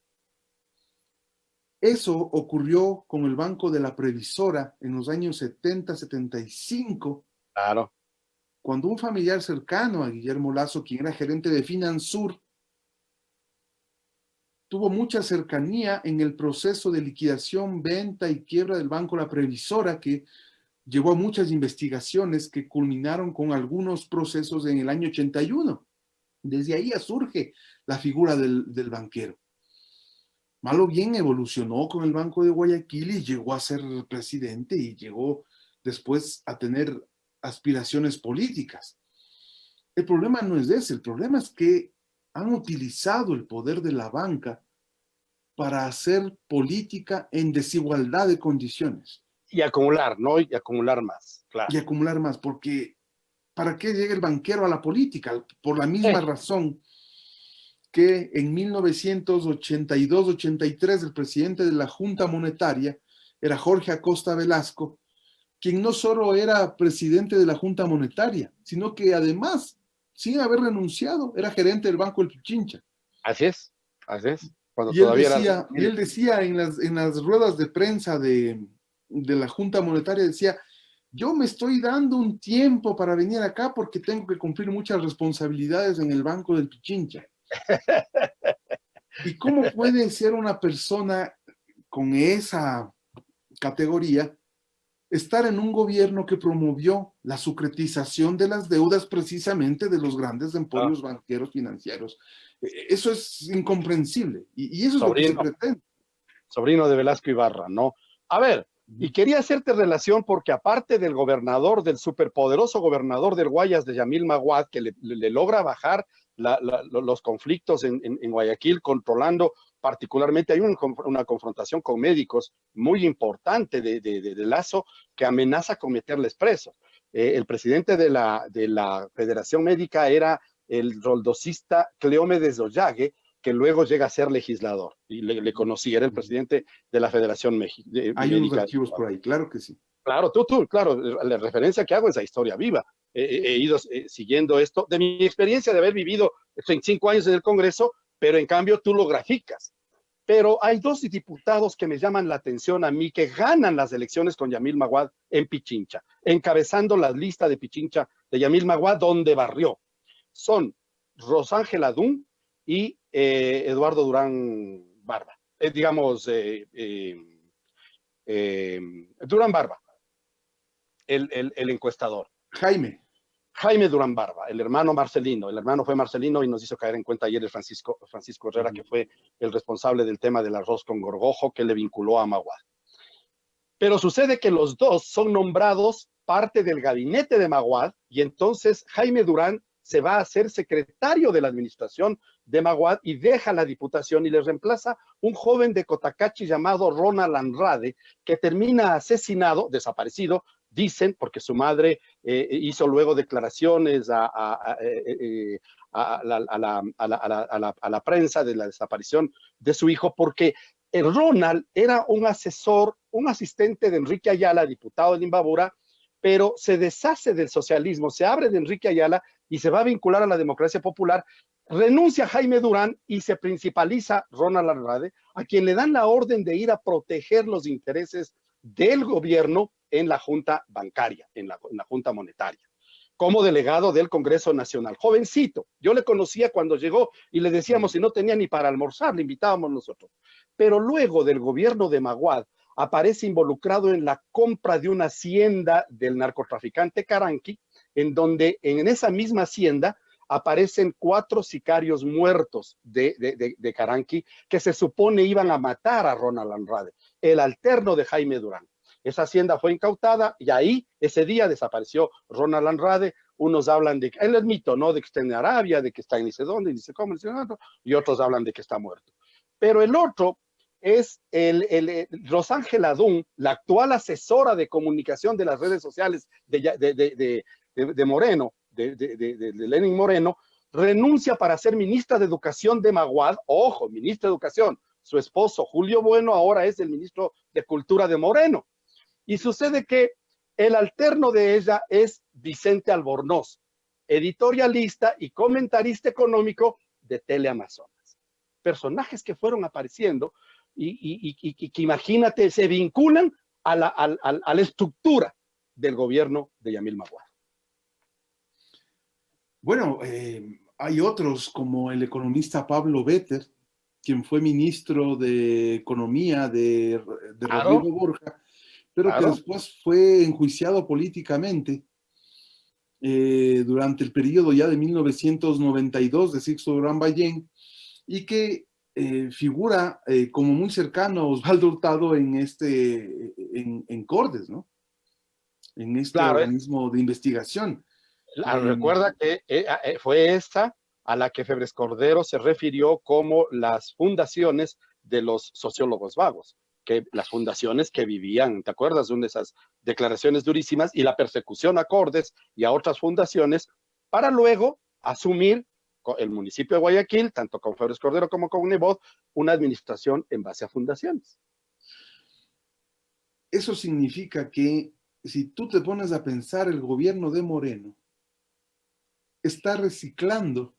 Eso ocurrió con el Banco de la Previsora en los años 70, 75, claro, cuando un familiar cercano a Guillermo Lasso, quien era gerente de Finansur, tuvo mucha cercanía en el proceso de liquidación, venta y quiebra del Banco La Previsora, que llevó a muchas investigaciones que culminaron con algunos procesos en el año 81. Desde ahí ya surge la figura del banquero. Mal o bien evolucionó con el Banco de Guayaquil y llegó a ser presidente y llegó después a tener aspiraciones políticas. El problema no es ese, el problema es que han utilizado el poder de la banca para hacer política en desigualdad de condiciones. Y acumular, ¿no? Y acumular más, claro. Y acumular más, porque ¿para qué llega el banquero a la política? Por la misma razón que en 1982-83 el presidente de la Junta Monetaria era Jorge Acosta Velasco, quien no solo era presidente de la Junta Monetaria, sino que además, sin haber renunciado, era gerente del Banco del Pichincha. Así es, así es. Cuando Y él todavía decía, era... en las ruedas de prensa de la Junta Monetaria, decía, yo me estoy dando un tiempo para venir acá porque tengo que cumplir muchas responsabilidades en el Banco del Pichincha. ¿Y cómo puede ser una persona con esa categoría estar en un gobierno que promovió la sucretización de las deudas precisamente de los grandes emporios banqueros financieros? Eso es incomprensible y eso es lo que se pretende. Sobrino de Velasco Ibarra, ¿no? A ver, y quería hacerte relación porque aparte del gobernador, del superpoderoso gobernador del Guayas de Yamil Maguad, que le logra bajar los conflictos en Guayaquil, controlando particularmente, hay una confrontación con médicos muy importante de Lasso que amenaza con meterles presos. El presidente de la Federación Médica era el roldosista Cleómedes Ollague, que luego llega a ser legislador, y le conocí, era el presidente de la Federación Médica. Hay unos archivos por ahí, claro que sí. Claro, claro, la referencia que hago es a historia viva. He ido siguiendo esto, de mi experiencia de haber vivido 5 años en el Congreso, pero en cambio tú lo graficas. Pero hay 2 diputados que me llaman la atención a mí, que ganan las elecciones con Yamil Maguad en Pichincha, encabezando la lista de Pichincha de Yamil Maguad, donde barrió. Son Rosángela Dún y Eduardo Durán Barba. Durán Barba, el encuestador. Jaime. Jaime Durán Barba, el hermano Marcelino. El hermano fue Marcelino y nos hizo caer en cuenta ayer el Francisco Herrera, que fue el responsable del tema del arroz con gorgojo que le vinculó a Maguad. Pero sucede que los dos son nombrados parte del gabinete de Maguad y entonces Jaime Durán se va a ser secretario de la administración de Maguad y deja la diputación y le reemplaza un joven de Cotacachi llamado Ronald Andrade, que termina asesinado, desaparecido, dicen, porque su madre hizo luego declaraciones a la prensa de la desaparición de su hijo, porque el Ronald era un asesor, un asistente de Enrique Ayala, diputado de Imbabura, pero se deshace del socialismo, se abre de Enrique Ayala y se va a vincular a la democracia popular, renuncia Jaime Durán y se principaliza Ronald Andrade, a quien le dan la orden de ir a proteger los intereses del gobierno en la junta bancaria, en la junta monetaria, como delegado del Congreso Nacional. Jovencito, yo le conocía cuando llegó y le decíamos si no tenía ni para almorzar, le invitábamos nosotros. Pero luego del gobierno de Maguad, aparece involucrado en la compra de una hacienda del narcotraficante Caranqui, en donde en esa misma hacienda aparecen 4 sicarios muertos de Caranqui que se supone iban a matar a Ronald Andrade, el alterno de Jaime Durán. Esa hacienda fue incautada y ahí, ese día, desapareció Ronald Andrade. Unos hablan de que, el mito, ¿no? De que está en Arabia, de que está en ni sé dónde, ni sé cómo, ni sé dónde, y otros hablan de que está muerto. Pero el otro es Rosángela Dunn, la actual asesora de comunicación de las redes sociales de Moreno, de Lenin Moreno, renuncia para ser ministra de Educación de Maguad. Ojo, ministra de Educación. Su esposo, Julio Bueno, ahora es el ministro de Cultura de Moreno. Y sucede que el alterno de ella es Vicente Albornoz, editorialista y comentarista económico de Teleamazonas. Personajes que fueron apareciendo y que imagínate, se vinculan a la estructura del gobierno de Yamil Maguad. Bueno, hay otros como el economista Pablo Vetter, quien fue ministro de Economía de Claro, Rodrigo Borja, pero que claro. después fue enjuiciado políticamente durante el periodo ya de 1992 de Sixto Durán Ballén, y que figura como muy cercano a Osvaldo Hurtado en Cordes, ¿no? En este Claro, organismo de investigación. recuerda que fue esta a la que Febres Cordero se refirió como las fundaciones de los sociólogos vagos, que las fundaciones que vivían, ¿te acuerdas de una de esas declaraciones durísimas? Y la persecución a Cordes y a otras fundaciones para luego asumir el municipio de Guayaquil, tanto con Febres Cordero como con Nebot, una administración en base a fundaciones. Eso significa que si tú te pones a pensar, el gobierno de Moreno está reciclando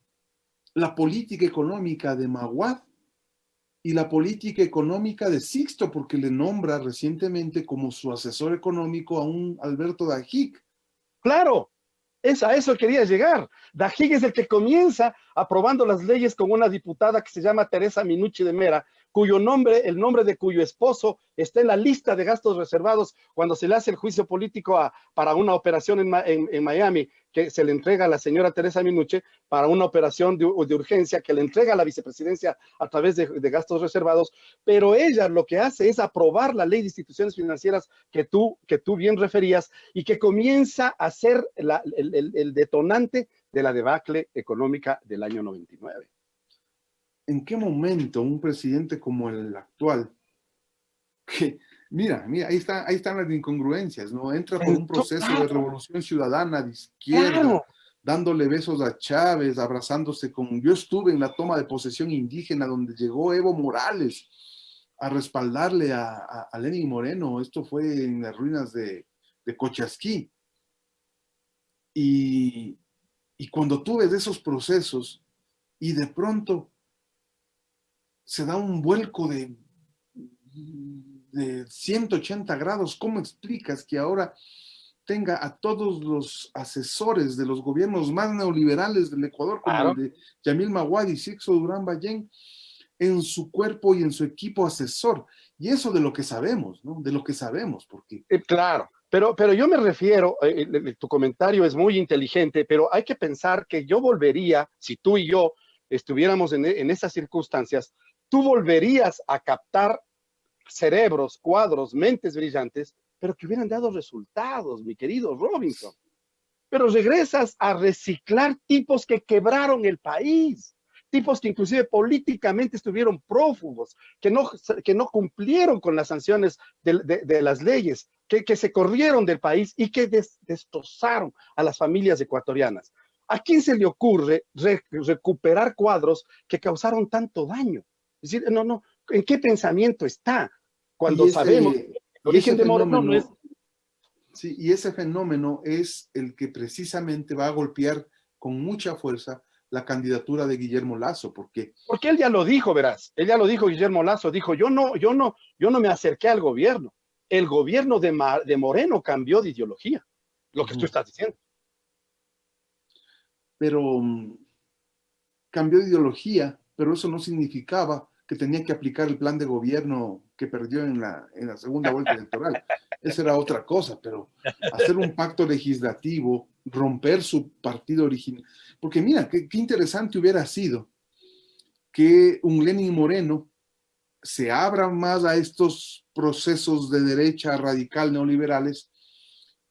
la política económica de Maguad y la política económica de Sixto, porque le nombra recientemente como su asesor económico a un Alberto Dajic. Claro, a eso quería llegar. Dajic es el que comienza aprobando las leyes con una diputada que se llama Teresa Minucci de Mera, cuyo nombre, el nombre de cuyo esposo está en la lista de gastos reservados cuando se le hace el juicio político para una operación en Miami, que se le entrega a la señora Teresa Minucci para una operación de urgencia que le entrega a la vicepresidencia a través de gastos reservados, pero ella lo que hace es aprobar la ley de instituciones financieras que tú bien referías y que comienza a ser el detonante de la debacle económica del año 99. ¿En qué momento un presidente como el actual, que mira, ahí están las incongruencias, ¿no? Entra por un proceso de revolución ciudadana de izquierda, Claro, dándole besos a Chávez, abrazándose con... Yo estuve en la toma de posesión indígena donde llegó Evo Morales a respaldarle a Lenin Moreno. Esto fue en las ruinas de Cochasquí. Y cuando tú ves esos procesos y de pronto se da un vuelco de 180 grados, ¿cómo explicas que ahora tenga a todos los asesores de los gobiernos más neoliberales del Ecuador, como el claro. de Yamil Maguad y Sixto Durán Ballén, en su cuerpo y en su equipo asesor? Y eso de lo que sabemos, ¿no? De lo que sabemos, porque... Claro. Pero yo me refiero, tu comentario es muy inteligente, pero hay que pensar que yo volvería, si tú y yo estuviéramos en esas circunstancias, tú volverías a captar cerebros, cuadros, mentes brillantes, pero que hubieran dado resultados, mi querido Robinson. Pero regresas a reciclar tipos que quebraron el país, tipos que inclusive políticamente estuvieron prófugos, que no cumplieron con las sanciones de las leyes, que se corrieron del país y que destrozaron a las familias ecuatorianas. ¿A quién se le ocurre recuperar cuadros que causaron tanto daño? Es decir, no, ¿en qué pensamiento está? Y Cuando sabemos que ese, el y origen ese de Moreno no es. fenómeno, sí, y ese fenómeno es el que precisamente va a golpear con mucha fuerza la candidatura de Guillermo Lasso, porque Porque él ya lo dijo, verás, él ya lo dijo, Guillermo Lazo, dijo, yo no me acerqué al gobierno. El gobierno de Moreno cambió de ideología, lo que tú estás diciendo. pero cambió de ideología, pero eso no significaba que tenía que aplicar el plan de gobierno que perdió en la segunda vuelta electoral. Esa era otra cosa, pero hacer un pacto legislativo, romper su partido original, porque mira, qué interesante hubiera sido que un Lenin Moreno se abra más a estos procesos de derecha radical neoliberales,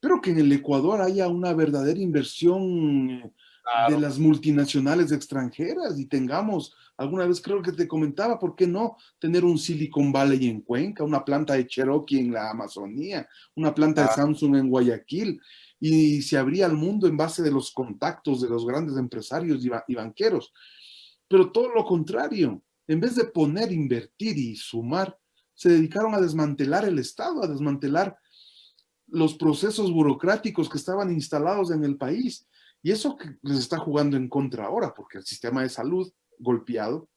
pero que en el Ecuador haya una verdadera inversión de Claro. las multinacionales extranjeras y tengamos, alguna vez creo que te comentaba, ¿por qué no tener un Silicon Valley en Cuenca, una planta de Cherokee en la Amazonía, una planta de Ah, Samsung en Guayaquil? Y se abría al mundo en base de los contactos de los grandes empresarios y banqueros. Pero todo lo contrario, en vez de poner, invertir y sumar, se dedicaron a desmantelar el Estado, a desmantelar los procesos burocráticos que estaban instalados en el país. Y eso que les está jugando en contra ahora, porque el sistema de salud golpeado,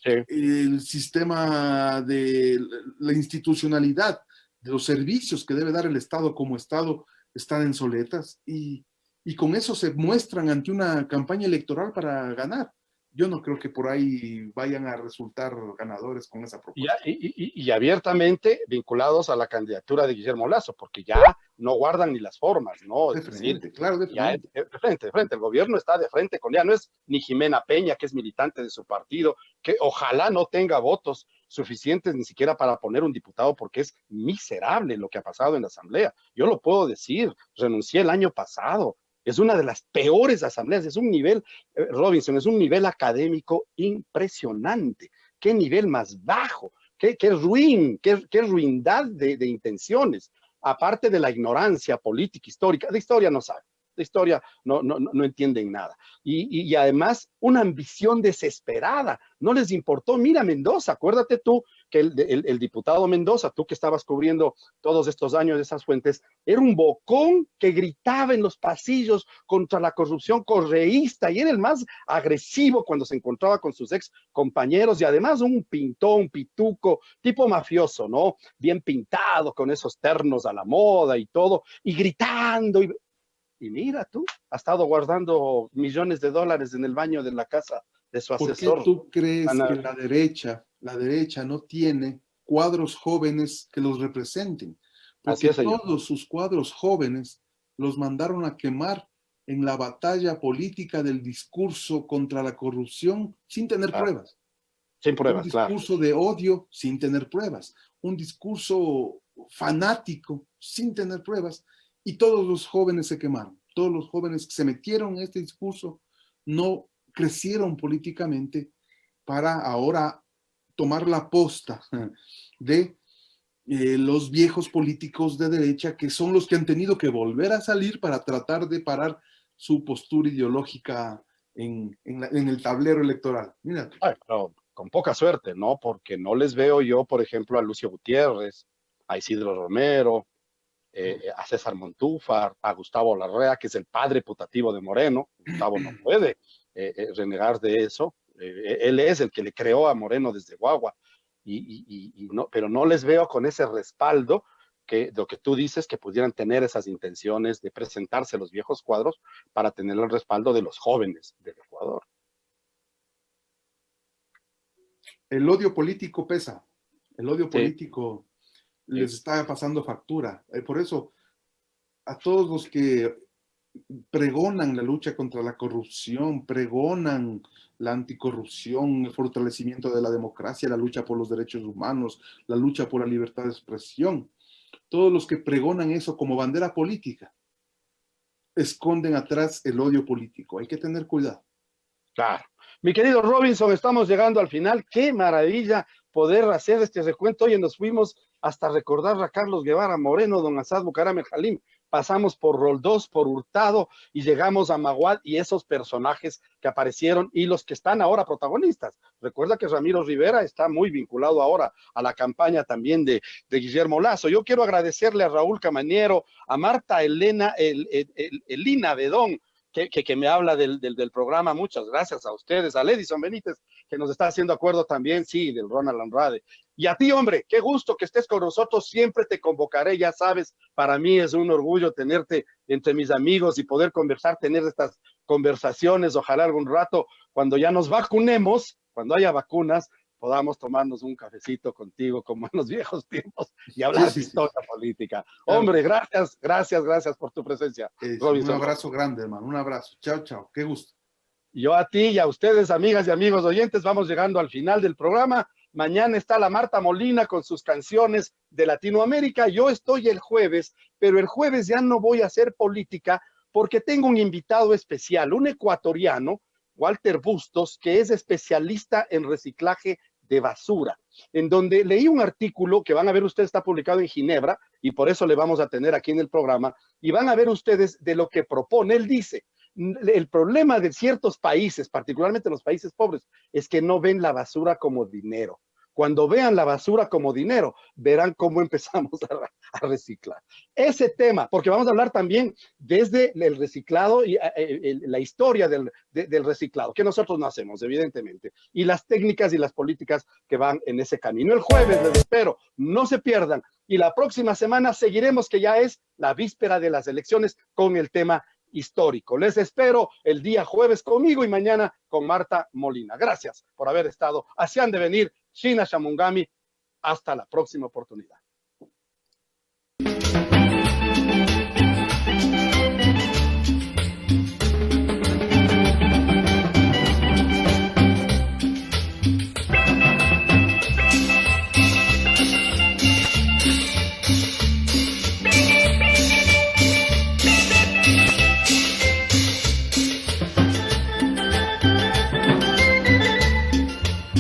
sí. el sistema de la institucionalidad de los servicios que debe dar el Estado como Estado están en soletas y con eso se muestran ante una campaña electoral para ganar. Yo no creo que por ahí vayan a resultar ganadores con esa propuesta. Y abiertamente vinculados a la candidatura de Guillermo Lazo, porque ya no guardan ni las formas, ¿no? De Es decir, frente, claro, de ya es frente. de frente, de frente. El gobierno está de frente con ya no es ni Jimena Peña, que es militante de su partido, que ojalá no tenga votos suficientes ni siquiera para poner un diputado, porque es miserable lo que ha pasado en la Asamblea. Yo lo puedo decir, renuncié el año pasado. Es una de las peores asambleas, es un nivel, Robinson, es un nivel académico impresionante. Qué nivel más bajo, qué ruin, qué ruindad de intenciones, aparte de la ignorancia política, histórica, de historia no saben, de historia no entienden nada. Y además una ambición desesperada, no les importó, mira Mendoza, acuérdate tú que el diputado Mendoza, tú que estabas cubriendo todos estos años de esas fuentes, era un bocón que gritaba en los pasillos contra la corrupción correísta y era el más agresivo cuando se encontraba con sus ex compañeros y además un pintón, un pituco, tipo mafioso, ¿no? Bien pintado, con esos ternos a la moda y todo, y gritando. Y mira tú, ha estado guardando millones de dólares en el baño de la casa de su ¿Por qué asesor. tú crees que Ana, la derecha no tiene cuadros jóvenes que los representen? así Porque es, señor. todos sus cuadros jóvenes los mandaron a quemar en la batalla política del discurso contra la corrupción sin tener Claro, pruebas. sin Un pruebas, claro. discurso de odio sin tener pruebas. Un discurso fanático sin tener pruebas. Y todos los jóvenes se quemaron. Todos los jóvenes que se metieron en este discurso no crecieron políticamente para ahora tomar la posta de los viejos políticos de derecha que son los que han tenido que volver a salir para tratar de parar su postura ideológica en el tablero electoral. Mira, Ay, pero con poca suerte, ¿no? Porque no les veo yo, por ejemplo, a Lucio Gutiérrez, a Isidro Romero, a César Montúfar, a Gustavo Larrea, que es el padre putativo de Moreno. Gustavo no puede renegar de eso. Él es el que le creó a Moreno desde Guagua. No, pero no les veo con ese respaldo que lo que tú dices, que pudieran tener esas intenciones de presentarse los viejos cuadros para tener el respaldo de los jóvenes del Ecuador. el odio político pesa, el odio Sí, político sí, les está pasando factura. Por eso a todos los que pregonan la lucha contra la corrupción, pregonan la anticorrupción, el fortalecimiento de la democracia, la lucha por los derechos humanos, la lucha por la libertad de expresión. Todos los que pregonan eso como bandera política, esconden atrás el odio político. Hay que tener cuidado. Claro. Mi querido Robinson, estamos llegando al final. Qué maravilla poder hacer este recuento. Oye, nos fuimos hasta recordar a Carlos Guevara Moreno, don Asad Bucaram el Halim. Pasamos por Roldós, por Hurtado y llegamos a Maguad y esos personajes que aparecieron y los que están ahora protagonistas. Recuerda que Ramiro Rivera está muy vinculado ahora a la campaña también de Guillermo Lasso. Yo quiero agradecerle a Raúl Camañero, a Marta Elena, Elina Bedón, que me habla del programa. Muchas gracias a ustedes, a Edison Benítez, que nos está haciendo acuerdo también, sí, del Ronald Andrade. Y a ti, hombre, qué gusto que estés con nosotros, siempre te convocaré, ya sabes, para mí es un orgullo tenerte entre mis amigos y poder conversar, tener estas conversaciones, ojalá algún rato, cuando ya nos vacunemos, cuando haya vacunas, podamos tomarnos un cafecito contigo como en los viejos tiempos y hablar de historia política. Claro. Hombre, gracias por tu presencia. Un abrazo grande, hermano, un abrazo. Chao, chao, qué gusto. Yo a ti y a ustedes, amigas y amigos oyentes, vamos llegando al final del programa. Mañana está la Marta Molina con sus canciones de Latinoamérica. Yo estoy el jueves, pero el jueves ya no voy a hacer política porque tengo un invitado especial, un ecuatoriano, Walter Bustos, que es especialista en reciclaje de basura, en donde leí un artículo que van a ver ustedes, está publicado en Ginebra, y por eso le vamos a tener aquí en el programa, y van a ver ustedes de lo que propone. Él dice, el problema de ciertos países, particularmente los países pobres, es que no ven la basura como dinero. Cuando vean la basura como dinero, verán cómo empezamos a reciclar. Ese tema, porque vamos a hablar también desde el reciclado y la historia del reciclado, que nosotros no hacemos, evidentemente, y las técnicas y las políticas que van en ese camino. El jueves les espero, no se pierdan, y la próxima semana seguiremos, que ya es la víspera de las elecciones, con el tema histórico. Les espero el día jueves conmigo y mañana con Marta Molina. Gracias por haber estado. Así han de venir Shina Shamungami. Hasta la próxima oportunidad.